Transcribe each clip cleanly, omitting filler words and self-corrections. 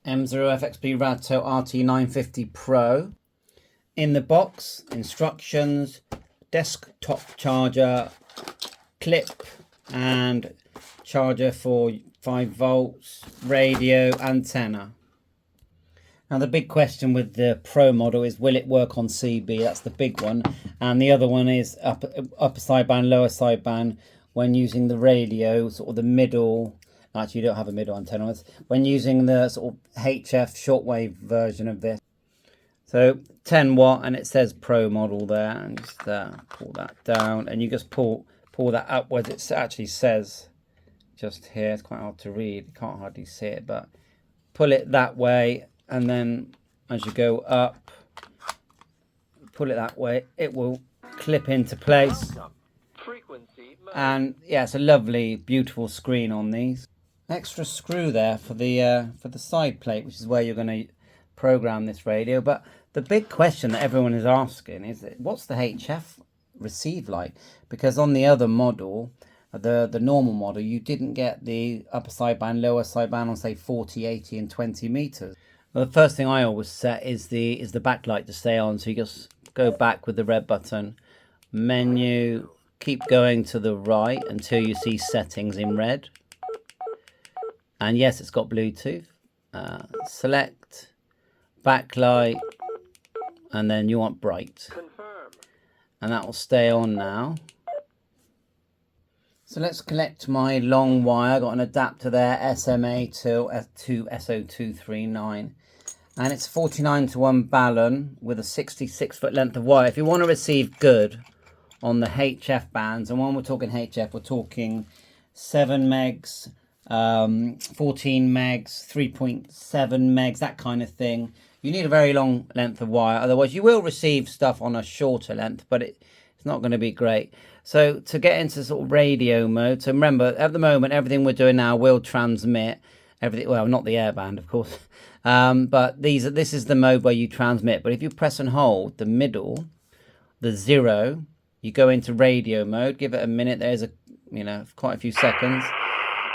M0FXP Radtell RT950 Pro. In the box, instructions, desktop charger, clip and charger for 5 volts, radio, antenna. Now the big question with the Pro model is, will it work on CB? That's the big one. And the other one is upper sideband, lower sideband when using the radio, sort of the middle. Actually, you don't have a middle antenna. When using the sort of HF shortwave version of this. So 10 watt, and it says Pro model there. And just pull that down, and you just pull that upwards. It actually says just here. It's quite hard to read. You can't hardly see it, but pull it that way. And then as you go up, pull it that way, it will clip into place. And yeah, it's a lovely, beautiful screen on these. Extra screw there for the side plate, which is where you're going to program this radio. But the big question that everyone is asking is, what's the HF receive like? Because on the other model, the normal model, you didn't get the upper sideband, lower sideband on say 40, 80 and 20 meters. Well, the first thing I always set is the backlight to stay on. So you just go back with the red button, menu, keep going to the right until you see settings in red. And yes, it's got Bluetooth. Select backlight, and then you want bright. Confirm. And that will stay on now. So let's connect my long wire. I've got an adapter there, SMA to SO239. And it's 49:1 balun with a 66-foot length of wire. If you want to receive good on the HF bands, and when we're talking HF, we're talking 7 megs, 14 megs, 3.7 megs, that kind of thing. You need a very long length of wire. Otherwise, you will receive stuff on a shorter length, but it's not going to be great. So to get into sort of radio mode, so remember, at the moment, everything we're doing now will transmit everything. Well, not the airband, of course. But this is the mode where you transmit. But if you press and hold the middle, the 0, you go into radio mode. Give it a minute. There's quite a few seconds,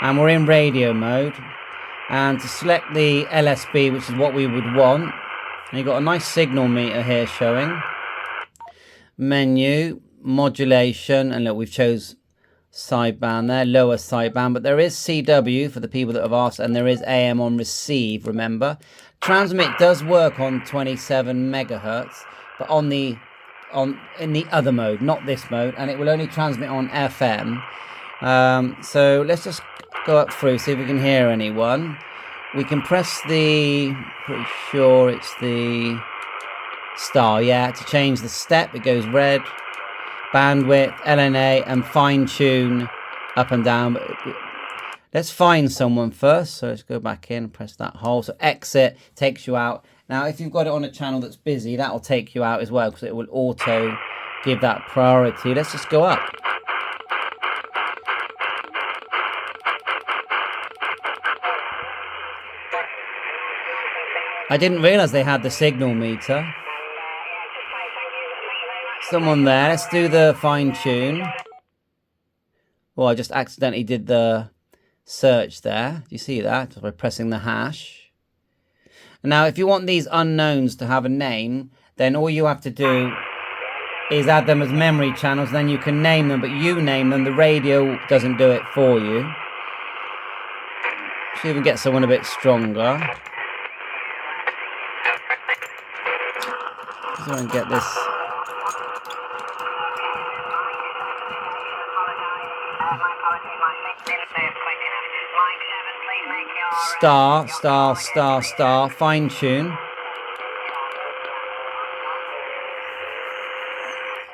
and we're in radio mode. And to select the LSB, which is what we would want, and you've got a nice signal meter here showing. Menu, modulation, and look, we've chose sideband there, lower sideband, but there is CW for the people that have asked, and there is AM on receive, remember. Transmit does work on 27 megahertz, but in the other mode, not this mode, and it will only transmit on FM. So let's just go up through, see if we can hear anyone. We can press pretty sure it's the star, yeah, to change the step. It goes red, bandwidth, LNA, and fine tune up and down. But let's find someone first. So let's go back in and press that hole. So exit takes you out. Now, if you've got it on a channel that's busy, that will take you out as well, because it will auto give that priority. Let's just go up. I didn't realize they had the signal meter. Someone there. Let's do the fine tune. Oh, I just accidentally did the search there. Do you see that? Just by pressing the hash. And now, if you want these unknowns to have a name, then all you have to do is add them as memory channels. Then you can name them, but you name them. The radio doesn't do it for you. See if we can get someone a bit stronger. So I can get this. Star, fine tune.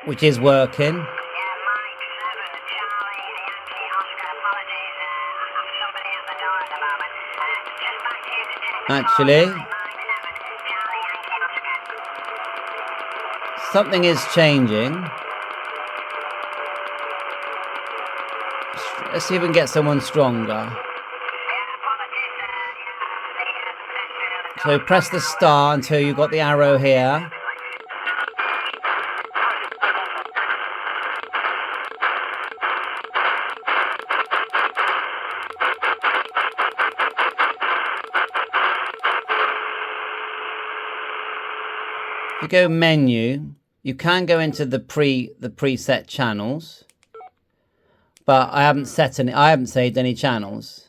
Which is working. Actually, something is changing. Let's see if we can get someone stronger. So press the star until you've got the arrow here. If you go menu, you can go into the preset channels, but I haven't saved any channels.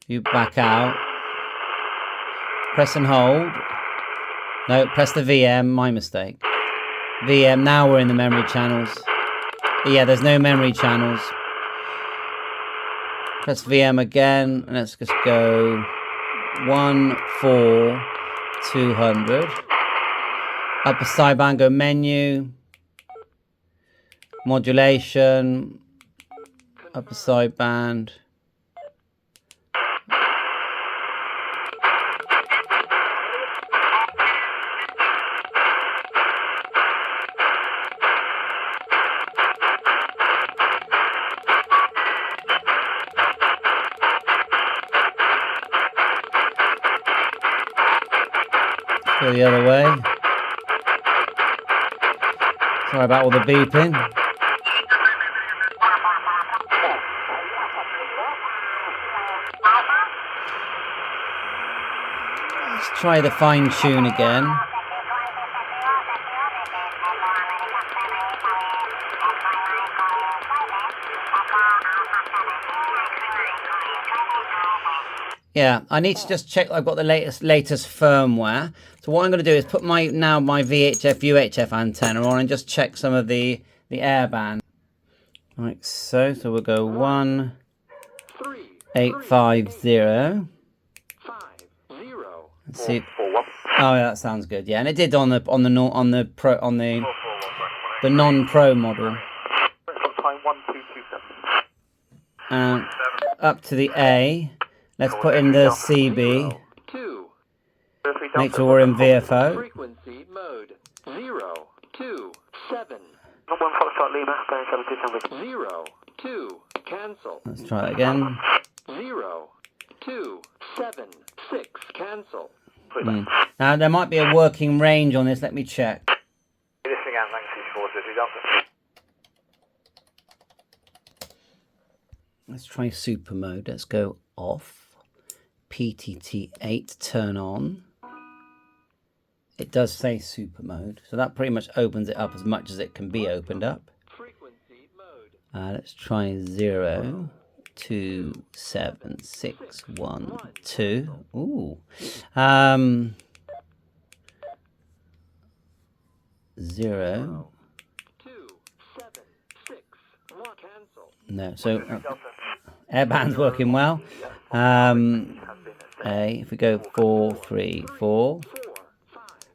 You back out, press and hold. No, press the VM, my mistake. VM, now we're in the memory channels. Yeah, there's no memory channels. Press VM again, and let's just go 14200. Upper sideband, go menu, modulation, upper sideband. Go the other way. Sorry about all the beeping. Let's try the fine tune again. Yeah, I need to just check I've got the latest firmware. So what I'm going to do is put my VHF UHF antenna on and just check some of the airband. Like so. So we'll go 1.850. Let's see. Oh yeah, that sounds good. Yeah, and it did on the non-pro model. And up to the A. Let's put in the CB. Make sure we're in VFO. Frequency mode 027. 0 cancel. Let's try that again. 0276 cancel. Now there might be a working range on this. Let me check. Let's try super mode. Let's go off. PTT8 turn on. It does say super mode, so that pretty much opens it up as much as it can be opened up. Let's try 027612. Ooh. 0. No, so airband's working well. If we go 434,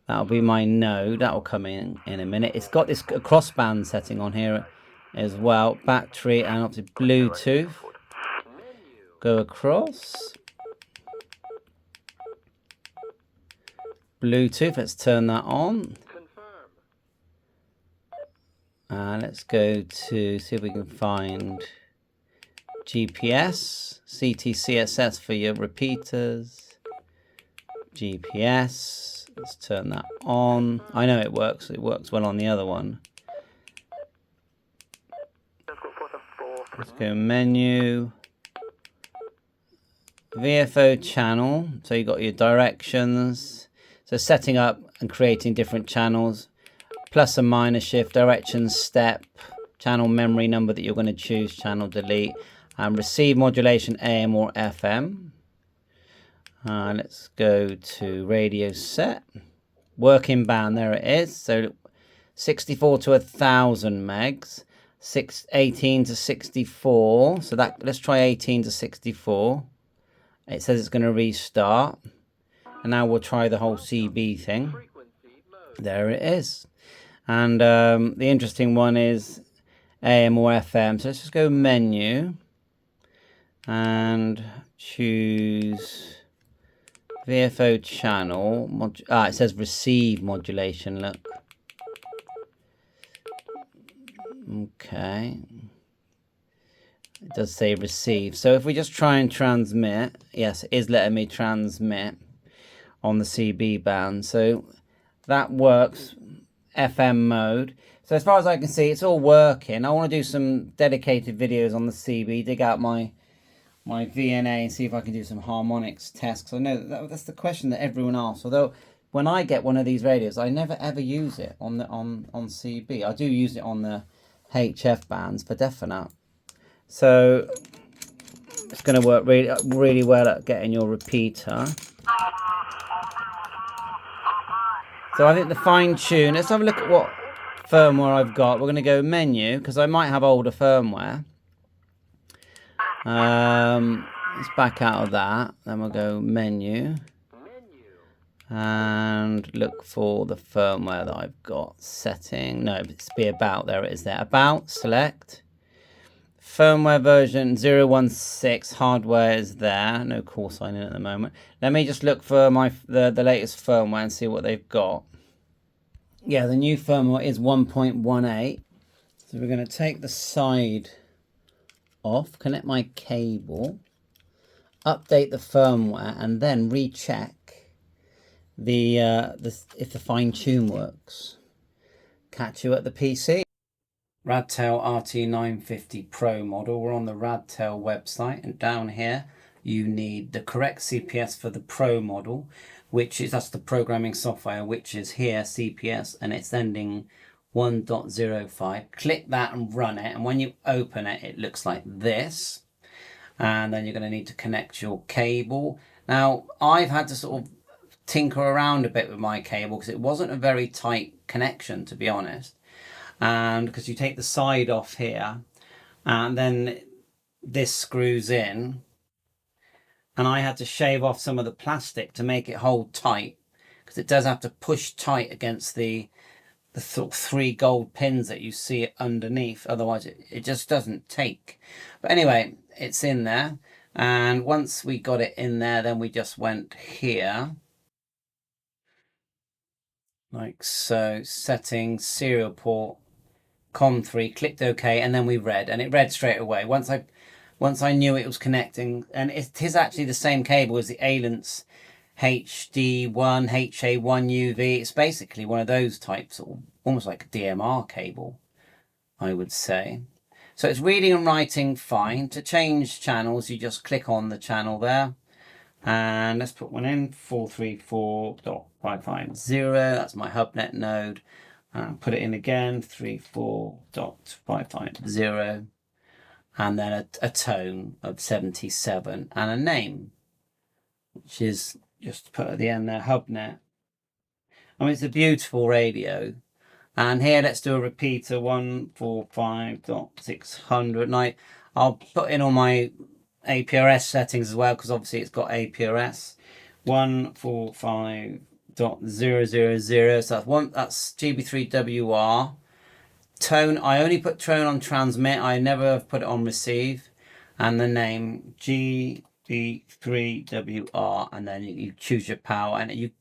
that'll be my node. That'll come in a minute. It's got this crossband setting on here as well. Battery and up to Bluetooth. Go across. Bluetooth. Let's turn that on. Let's go to see if we can find GPS, CTCSS for your repeaters, GPS, let's turn that on. I know it works well on the other one. Let's go menu, VFO channel, so you got your directions, so setting up and creating different channels, plus and minus shift, directions, step, channel memory number that you're going to choose, channel delete. Receive modulation AM or FM. Let's go to radio set. Working band, there it is. So 64 to 1000 megs. 18 to 64. So that let's try 18 to 64. It says it's going to restart. And now we'll try the whole CB thing. There it is. And the interesting one is AM or FM. So let's just go menu. And choose VFO channel. It says receive modulation. Look. Okay. It does say receive. So if we just try and transmit, yes, it is letting me transmit on the CB band. So that works. FM mode. So as far as I can see, it's all working. I want to do some dedicated videos on the CB. Dig out my VNA and see if I can do some harmonics tests. Because I know that's the question that everyone asks. Although when I get one of these radios, I never ever use it on the on CB. I do use it on the HF bands for definite. So it's going to work really well at getting your repeater. So I think the fine tune. Let's have a look at what firmware I've got. We're going to go menu because I might have older firmware. Let's back out of that. Then we'll go menu. And look for the firmware that I've got. Setting. No, it's be about. There it is there. About. Select. Firmware version 016. Hardware is there. No call sign in at the moment. Let me just look for the latest firmware and see what they've got. Yeah, the new firmware is 1.18. So we're going to take the side off, connect my cable, update the firmware, and then recheck if the fine tune works. Catch you at the PC. Radtell RT950 Pro model. We're on the Radtell website, and down here you need the correct CPS for the Pro model, that's the programming software, which is here CPS, and it's ending 1.05. Click that and run it, and when you open it, it looks like this. And then you're going to need to connect your cable. Now I've had to sort of tinker around a bit with my cable because it wasn't a very tight connection, to be honest. And because you take the side off here and then this screws in, and I had to shave off some of the plastic to make it hold tight, because it does have to push tight against the sort of 3 gold pins that you see underneath, otherwise it just doesn't take. But anyway, it's in there, and once we got it in there, then we just went here like so, settings, serial port, COM3, clicked OK, and then we read, and it read straight away. Once I knew it was connecting, and it is actually the same cable as the Alliance HD1, HA1UV. It's basically one of those types, almost like a DMR cable, I would say. So it's reading and writing fine. To change channels, you just click on the channel there. And let's put one in, 434.550. That's my HubNet node. Put it in again, 34.550. And then a tone of 77 and a name, which is just put at the end there, HubNet. I mean, it's a beautiful radio. And here, let's do a repeater, 145.600. And I'll put in all my APRS settings as well, because obviously it's got APRS. 145.000. So that's GB3WR. Tone, I only put tone on transmit. I never have put it on receive. And the name, GB3WR. And then you choose your power. And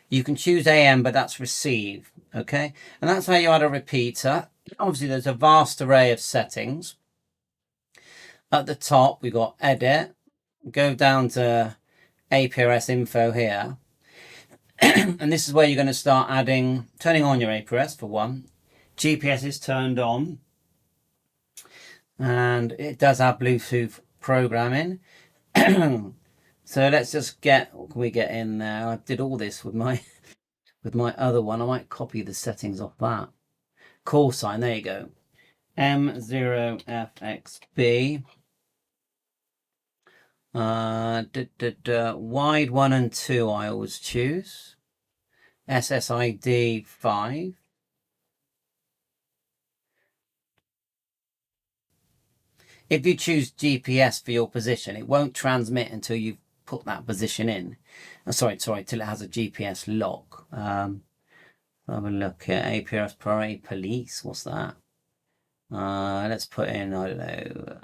you can choose AM, but that's receive. Okay, and that's how you add a repeater. Obviously, there's a vast array of settings. At the top, we've got edit. Go down to APRS info here. And this is where you're going to start turning on your APRS for one. GPS is turned on. And it does have Bluetooth programming. So let's just what can we get in there? I did all this with my other one. I might copy the settings off that. Call sign, there you go. M0FXB. Wide 1 and 2 I always choose. SSID 5. If you choose GPS for your position, it won't transmit until you've put that position in. Sorry, till it has a GPS lock. Have a look at APRS Priority Police. What's that? Let's put in, I don't know,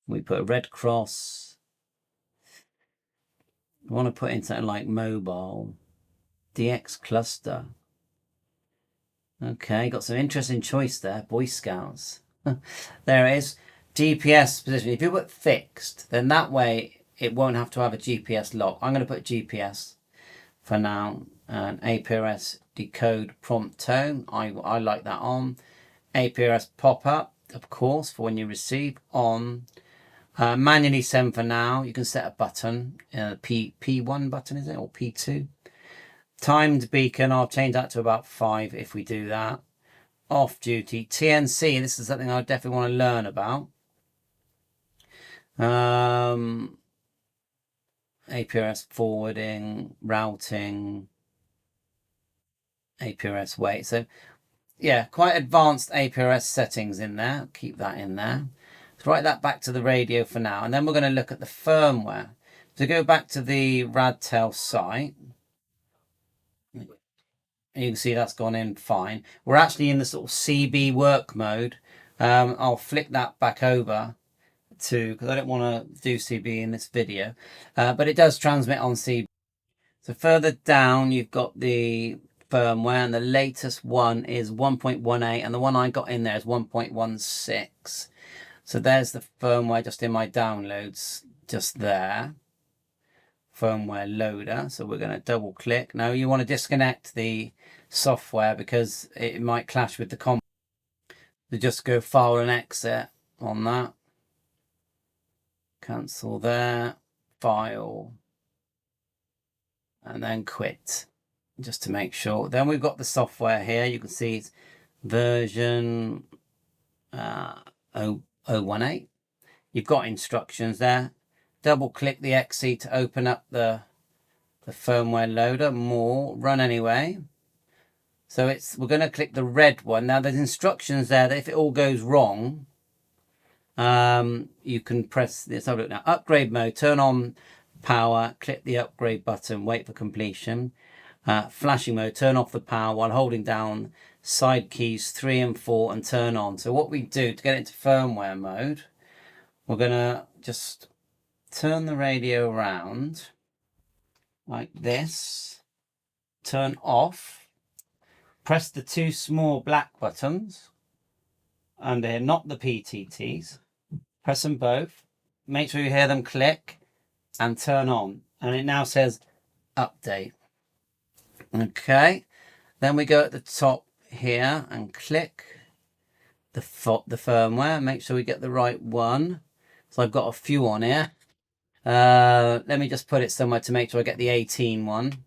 we put a Red Cross. I want to put in something like mobile. DX cluster. Okay, got some interesting choice there. Boy Scouts. There it is. GPS position. If you put fixed, then that way it won't have to have a GPS lock. I'm going to put GPS for now. And APRS decode prompt tone. I like that on. APRS pop up, of course, for when you receive on. Manually send for now. You can set a button. P1 button, is it? Or P2? Timed beacon, I'll change that to about 5 if we do that. Off duty. TNC, this is something I definitely want to learn about. APRS forwarding, routing, APRS wait. So yeah, quite advanced APRS settings in there. Keep that in there. Let's write that back to the radio for now. And then we're going to look at the firmware. To go back to the Radtell site, you can see that's gone in fine. We're actually in the sort of CB work mode. I'll flick that back over to, because I don't want to do CB in this video, but it does transmit on CB. So further down, you've got the firmware, and the latest one is 1.18, and the one I got in there is 1.16. So there's the firmware just in my downloads, just there. Firmware loader. So we're going to double click. Now you want to disconnect the software because it might clash with the comp. So just go file and exit on that. Cancel there, file, and then quit, just to make sure. Then we've got the software here. You can see it's version 0.18. You've got instructions there. Double click the XE to open up the firmware loader. More, run anyway. So we're going to click the red one. Now there's instructions there that if it all goes wrong, you can press this. Have a look now. Upgrade mode, turn on power, click the upgrade button, wait for completion. Flashing mode, turn off the power while holding down side keys 3 and 4 and turn on. So what we do to get into firmware mode, we're going to just turn the radio around like this, turn off, press the 2 small black buttons under here, not the PTTs. Press them both, make sure you hear them click and turn on, and it now says update. Okay, then we go at the top here and click the firmware, make sure we get the right one. So I've got a few on here. Let me just put it somewhere to make sure I get the 18 one.